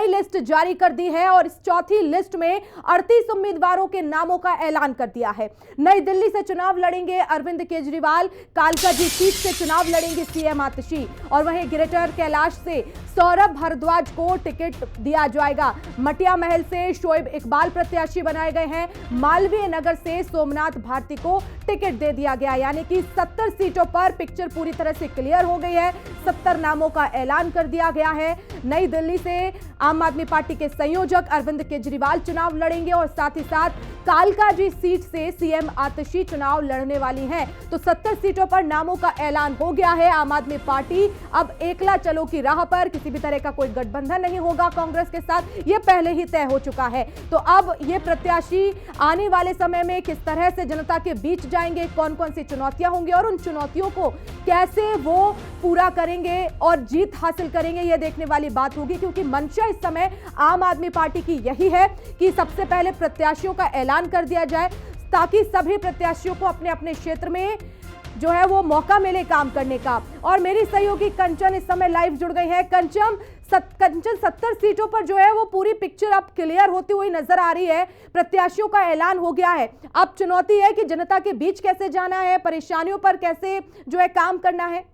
नई लिस्ट जारी कर दी है और इस चौथी लिस्ट में 38 उम्मीदवारों के नामों का ऐलान कर दिया है। नई दिल्ली से चुनाव लड़ेंगे अरविंद केजरीवाल, कालकाजी सीट से चुनाव लड़ेंगे सीएम आतिशी और वहीं ग्रेटर कैलाश से सौरभ भारद्वाज को टिकट दिया जाएगा। मटिया महल से शोएब इकबाल प्रत्याशी बनाए गए हैं। मालवीय नगर से सोमनाथ भारती को टिकट दे दिया गया, यानी कि 70 सीटों पर पिक्चर पूरी तरह से क्लियर हो गई है। 70 नामों का ऐलान कर दिया गया है। नई दिल्ली से आम आदमी पार्टी के संयोजक अरविंद केजरीवाल चुनाव लड़ेंगे और साथ ही साथ कालकाजी सीट से सीएम आतिशी चुनाव लड़ने वाली हैं। तो 70 सीटों पर नामों का ऐलान हो गया है। आम आदमी पार्टी अब एकला चलो की राह पर, किसी भी तरह का कोई गठबंधन नहीं होगा कांग्रेस के साथ, यह पहले ही तय हो चुका है। तो अब ये प्रत्याशी आने वाले समय में किस तरह से जनता के बीच जाएंगे, कौन कौन सी चुनौतियां होंगी और उन चुनौतियों को कैसे वो पूरा करेंगे और जीत हासिल करेंगे, यह देखने वाली बात होगी। क्योंकि मंशा इस समय आम आदमी पार्टी की यही है कि सबसे पहले प्रत्याशियों का ऐलान कर दिया जाए ताकि सभी प्रत्याशियों को अपने अपने क्षेत्र में जो है वो मौका मिले काम करने का। और मेरी सहयोगी कंचन इस समय लाइव जुड़ गई है। कंचन 70 सीटों पर जो है वो पूरी पिक्चर अब क्लियर होती हुई नजर आ रही है। प्रत्याशियों का ऐलान हो गया है। अब चुनौती है कि जनता के बीच कैसे जाना है, परेशानियों पर कैसे जो है काम करना है।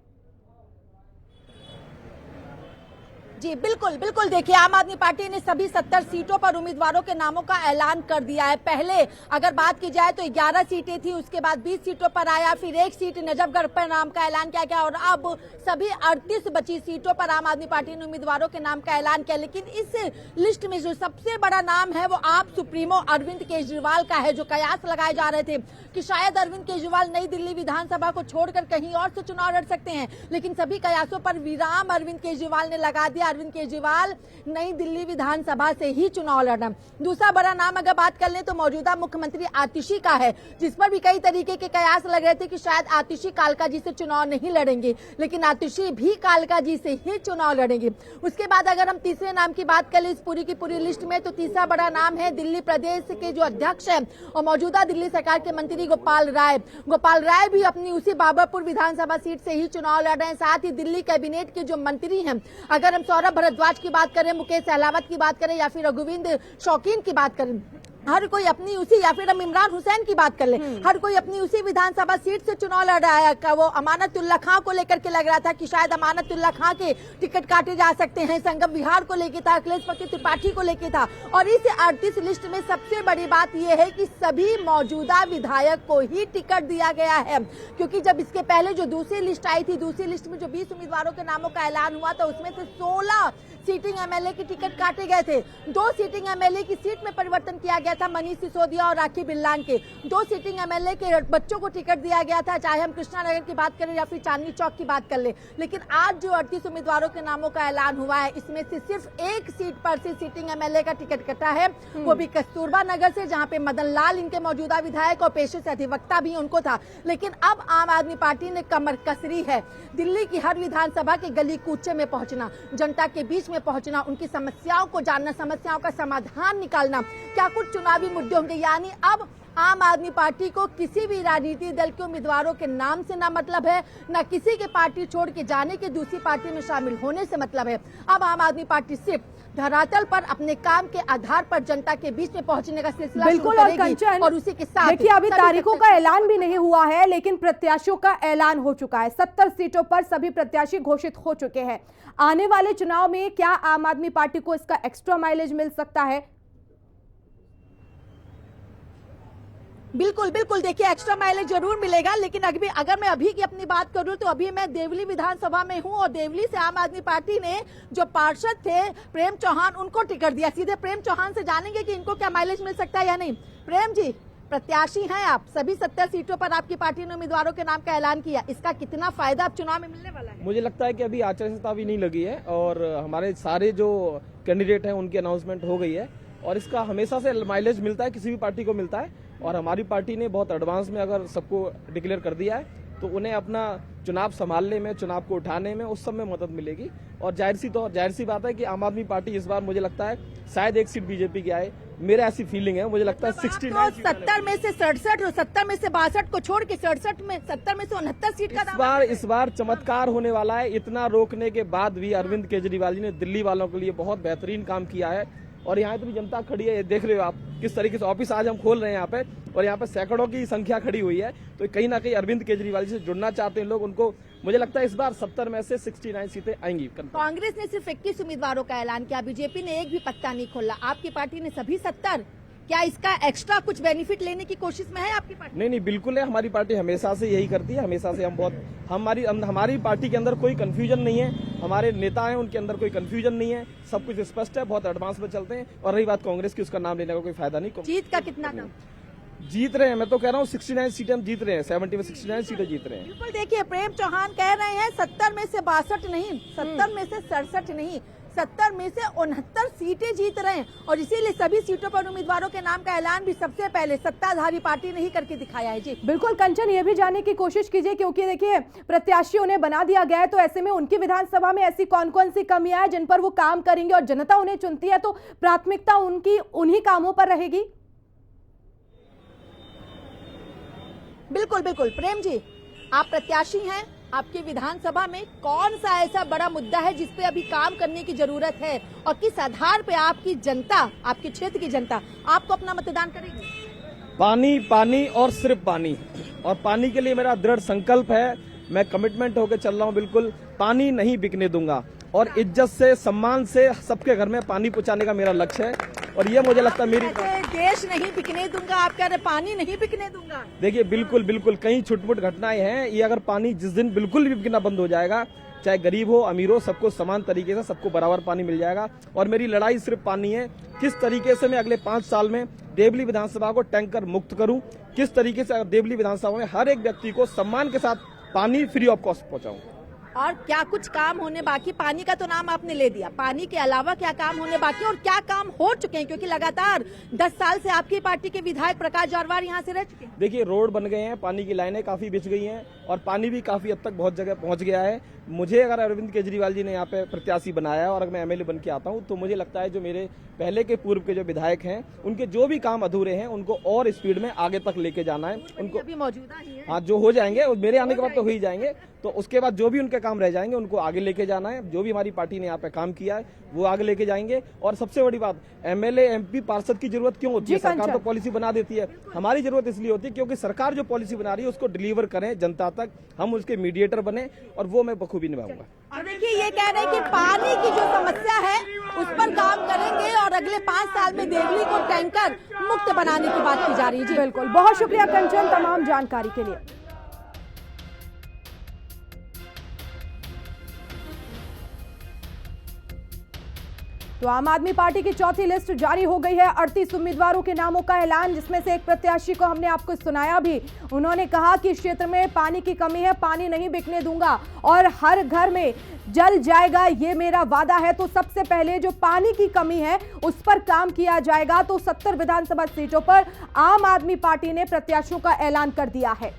जी बिल्कुल बिल्कुल, देखिए आम आदमी पार्टी ने सभी 70 सीटों पर उम्मीदवारों के नामों का ऐलान कर दिया है। पहले अगर बात की जाए तो 11 सीटें थी, उसके बाद 20 सीटों पर आया, फिर एक सीट नजफगढ़ पर नाम का ऐलान किया गया और अब सभी 38 बची सीटों पर आम आदमी पार्टी ने उम्मीदवारों के नाम का ऐलान किया। लेकिन इस लिस्ट में जो सबसे बड़ा नाम है वो आप सुप्रीमो अरविंद केजरीवाल का है। जो कयास लगाए जा रहे थे कि शायद अरविंद केजरीवाल नई दिल्ली विधानसभा को छोड़कर कहीं और से चुनाव लड़ सकते हैं, लेकिन सभी कयासों पर विराम अरविंद केजरीवाल ने लगा दिया। अरविंद केजरीवाल नई दिल्ली विधानसभा से ही चुनाव लड़ना। दूसरा बड़ा नाम अगर बात कर लें तो मौजूदा मुख्यमंत्री आतिशी का है, जिस पर भी कई तरीके के कयास लग रहे थे कि शायद आतिशी कालकाजी से चुनाव नहीं लड़ेंगे, लेकिन आतिशी भी कालकाजी से ही चुनाव लड़ेंगे। उसके बाद अगर हम तीसरे नाम की बात कर लें इस पूरी की पूरी लिस्ट में, तो तीसरा बड़ा नाम है दिल्ली प्रदेश के जो अध्यक्ष है और मौजूदा दिल्ली सरकार के मंत्री गोपाल राय। गोपाल राय भी अपनी उसी बाबरपुर विधानसभा सीट से ही चुनाव लड़ रहे हैं। साथ ही दिल्ली कैबिनेट के जो मंत्री हैं, अगर हम सौरभ भारद्वाज की बात करें, मुकेश सहलावत की बात करें या फिर रघुवीर शौकीन की बात करें, हर कोई अपनी उसी, या फिर हम इमरान हुसैन की बात कर ले, हर कोई अपनी उसी विधानसभा सीट से चुनाव लड़ रहा है। वो अमानतुल्लाह खां को लेकर के लग रहा था कि शायद अमानतुल्लाह खां के टिकट काटे जा सकते हैं, संगम विहार को लेकर था, अखिलेश पति त्रिपाठी को लेकर था। और इस 38 लिस्ट में सबसे बड़ी बात यह है कि सभी मौजूदा विधायक को ही टिकट दिया गया है। क्योंकि जब इसके पहले जो दूसरी लिस्ट आई थी, दूसरी लिस्ट में जो 20 उम्मीदवारों के नामों का ऐलान हुआ था, उसमें से 16 सीटिंग एमएलए के टिकट काटे गए थे। 2 सीटिंग एमएलए की सीट में परिवर्तन किया गया था, मनीष सिसोदिया और राखी बिल्लान के। 2 सीटिंग एमएलए के बच्चों को टिकट दिया गया था, चाहे हम कृष्णा नगर की बात करें या फिर चांदनी चौक की बात कर ले। लेकिन आज जो 38 उम्मीदवारों के नामों का ऐलान हुआ है, इसमें से सिर्फ एक सीट पर से सीटिंग एमएलए का टिकट कटा है, वो भी कस्तूरबा नगर से, जहां पे मदन लाल इनके मौजूदा विधायक और पेशे से अधिवक्ता भी उनको था। लेकिन अब आम आदमी पार्टी ने कमर कसरी है। दिल्ली की हर विधानसभा के गली कूचे में पहुंचना, जनता के बीच में पहुंचना, उनकी समस्याओं को जानना, समस्याओं का समाधान निकालना, क्या कुछ चुनावी मुद्दे होंगे। यानी अब आम आदमी पार्टी को किसी भी राजनीतिक दल के उम्मीदवारों के नाम से ना मतलब है, ना किसी के पार्टी छोड़ के जाने के दूसरी पार्टी में शामिल होने से मतलब है। अब आम आदमी पार्टी सिर्फ धरातल पर अपने काम के आधार पर जनता के बीच में पहुंचने का सिलसिला बिल्कुल। और कंचन, और उसी के साथ देखिए अभी तारीखों का ऐलान भी नहीं हुआ है, लेकिन प्रत्याशियों का ऐलान हो चुका है। 70 सीटों पर सभी प्रत्याशी घोषित हो चुके हैं। आने वाले चुनाव में क्या आम आदमी पार्टी को इसका एक्स्ट्रा माइलेज मिल सकता है? बिल्कुल बिल्कुल, देखिए एक्स्ट्रा माइलेज जरूर मिलेगा। लेकिन अगर मैं अभी की अपनी बात करूं तो अभी मैं देवली विधानसभा में हूं और देवली से आम आदमी पार्टी ने जो पार्षद थे प्रेम चौहान, उनको टिकट दिया। सीधे प्रेम चौहान से जानेंगे कि इनको क्या माइलेज मिल सकता है या नहीं। प्रेम जी, प्रत्याशी हैं आप, सभी 70 सीटों पर आपकी पार्टी ने उम्मीदवारों के नाम का ऐलान किया, इसका कितना फायदा अब चुनाव में मिलने वाला है? मुझे लगता है कि अभी आचार संहिता भी नहीं लगी है और हमारे सारे जो कैंडिडेट हैं उनकी अनाउंसमेंट हो गई है और इसका हमेशा से माइलेज मिलता है, किसी भी पार्टी को मिलता है। और हमारी पार्टी ने बहुत एडवांस में अगर सबको डिक्लेयर कर दिया है तो उन्हें अपना चुनाव संभालने में, चुनाव को उठाने में उस सब में मदद मिलेगी। और जाहिर सी बात है कि आम आदमी पार्टी इस बार मुझे लगता है शायद एक सीट बीजेपी की आए, मेरा ऐसी फीलिंग है। मुझे लगता है 69 70 में से 67 और 70 में से 62 को छोड़ के 67 में 70 में से 69 सीट का इस बार चमत्कार होने वाला है। इतना रोकने के बाद भी अरविंद केजरीवाल जी ने दिल्ली वालों के लिए बहुत बेहतरीन काम किया है। और यहाँ तो भी जनता खड़ी है, देख रहे हो आप किस तरीके से ऑफिस आज हम खोल रहे हैं यहाँ पे, और यहाँ पे सैकड़ों की संख्या खड़ी हुई है। तो कहीं ना कहीं अरविंद केजरीवाल जी से जुड़ना चाहते हैं लोग, उनको मुझे लगता है इस बार 70 में से 69 सीटें आएंगी। कांग्रेस ने सिर्फ 21 उम्मीदवारों का ऐलान किया, बीजेपी ने एक भी पत्ता नहीं खोला, आपकी पार्टी ने सभी 70। क्या इसका एक्स्ट्रा कुछ बेनिफिट लेने की कोशिश में है आपकी पार्टी? नहीं, बिल्कुल है। हमारी पार्टी हमेशा से यही करती है। हमेशा से हम बहुत हमारी पार्टी के अंदर कोई कंफ्यूजन नहीं है। हमारे नेता हैं, उनके अंदर कोई कंफ्यूजन नहीं है। सब कुछ स्पष्ट है, बहुत एडवांस में चलते हैं। और रही बात कांग्रेस की, उसका नाम लेने का कोई फायदा नहीं। जीत का कितना नाम? जीत रहे हैं, मैं तो कह रहा हूँ 69 सीटें हम जीत रहे हैं। 70 में 69 सीटें जीत रहे हैं। बिल्कुल, देखिए प्रेम चौहान कह रहे हैं 70 में से 62 नहीं, 70 में से 67 नहीं, 70 में से 69 सीटें जीत रहे हैं। और इसीलिए सभी सीटों पर उम्मीदवारों के नाम का ऐलान भी सबसे पहले सत्ताधारी पार्टी ने ही करके दिखाया है। जी बिल्कुल कंचन, ये भी जानने की कोशिश कीजिए, क्योंकि देखिए प्रत्याशी उन्हें बना दिया गया है, तो ऐसे में उनकी विधानसभा में ऐसी कौन कौन सी कमियां हैं जिन पर वो काम करेंगे, और जनता उन्हें चुनती है तो प्राथमिकता उनकी उन्हीं कामों पर रहेगी। बिल्कुल बिल्कुल प्रेम जी, आप प्रत्याशी हैं, आपकी विधानसभा में कौन सा ऐसा बड़ा मुद्दा है जिस पे अभी काम करने की जरूरत है, और किस आधार पे आपकी जनता, आपके क्षेत्र की जनता आपको अपना मतदान करेगी? पानी, पानी और सिर्फ पानी। और पानी के लिए मेरा दृढ़ संकल्प है, मैं कमिटमेंट होकर चल रहा हूँ। बिल्कुल पानी नहीं बिकने दूंगा, और इज्जत से, सम्मान से सबके घर में पानी पहुंचाने का मेरा लक्ष्य है। और ये मुझे लगता है मेरी देश नहीं बिकने दूंगा, आप कह रहे पानी नहीं बिकने दूंगा। देखिए बिल्कुल कहीं छुटपुट घटनाएं हैं। ये अगर पानी जिस दिन बिल्कुल भी बिकना बंद हो जाएगा, चाहे गरीब हो अमीर हो, सबको समान तरीके से सबको बराबर पानी मिल जाएगा। और मेरी लड़ाई सिर्फ पानी है। किस तरीके से मैं अगले 5 साल में देवली विधानसभा को टैंकर मुक्त करूं, किस तरीके से देवली विधानसभा में हर एक व्यक्ति को सम्मान के साथ पानी फ्री ऑफ कॉस्ट पहुंचाऊं। और क्या कुछ काम होने बाकी? पानी का तो नाम आपने ले दिया, पानी के अलावा क्या काम होने बाकी और क्या काम हो चुके हैं? क्योंकि लगातार 10 साल से आपकी पार्टी के विधायक प्रकाश जारवार यहाँ से रह चुके हैं। देखिए रोड बन गए हैं, पानी की लाइनें काफी बिछ गई हैं, और पानी भी काफी हद तक बहुत जगह पहुंच गया है। मुझे अगर अरविंद केजरीवाल जी ने यहाँ पे प्रत्याशी बनाया है और अगर मैं एमएलए बन के आता हूँ, तो मुझे लगता है जो मेरे पहले के पूर्व के जो विधायक हैं, उनके जो भी काम अधूरे हैं उनको और स्पीड में आगे तक लेके जाना है। उनको अभी मौजूदा ही है। हाँ, जो हो जाएंगे मेरे आने के बाद तो हो ही जाएंगे, तो उसके बाद जो भी उनके काम रह जाएंगे उनको आगे लेके जाना है। जो भी हमारी पार्टी ने यहाँ पे काम किया है वो आगे लेके जाएंगे। और सबसे बड़ी बात, एमएलए एमपी पार्षद की जरूरत क्यों होती है? सरकार तो पॉलिसी बना देती है। हमारी जरूरत इसलिए होती है क्योंकि सरकार जो पॉलिसी बना रही है उसको डिलीवर करें जनता तक, हम उसके मीडिएटर बने, और वो मैं बखूबी निभाऊंगा। और देखिए ये कह रहे हैं कि पानी की जो समस्या है उस पर काम करेंगे, और अगले 5 साल में देवली को टैंकर मुक्त बनाने की बात की जा रही है। जी बिल्कुल, बहुत शुक्रिया कंचन तमाम जानकारी के लिए। तो आम आदमी पार्टी की चौथी लिस्ट जारी हो गई है। 38 उम्मीदवारों के नामों का ऐलान, जिसमें से एक प्रत्याशी को हमने आपको सुनाया भी। उन्होंने कहा कि इस क्षेत्र में पानी की कमी है, पानी नहीं बिकने दूंगा और हर घर में जल जाएगा, ये मेरा वादा है। तो सबसे पहले जो पानी की कमी है उस पर काम किया जाएगा। तो 70 विधानसभा सीटों पर आम आदमी पार्टी ने प्रत्याशियों का ऐलान कर दिया है।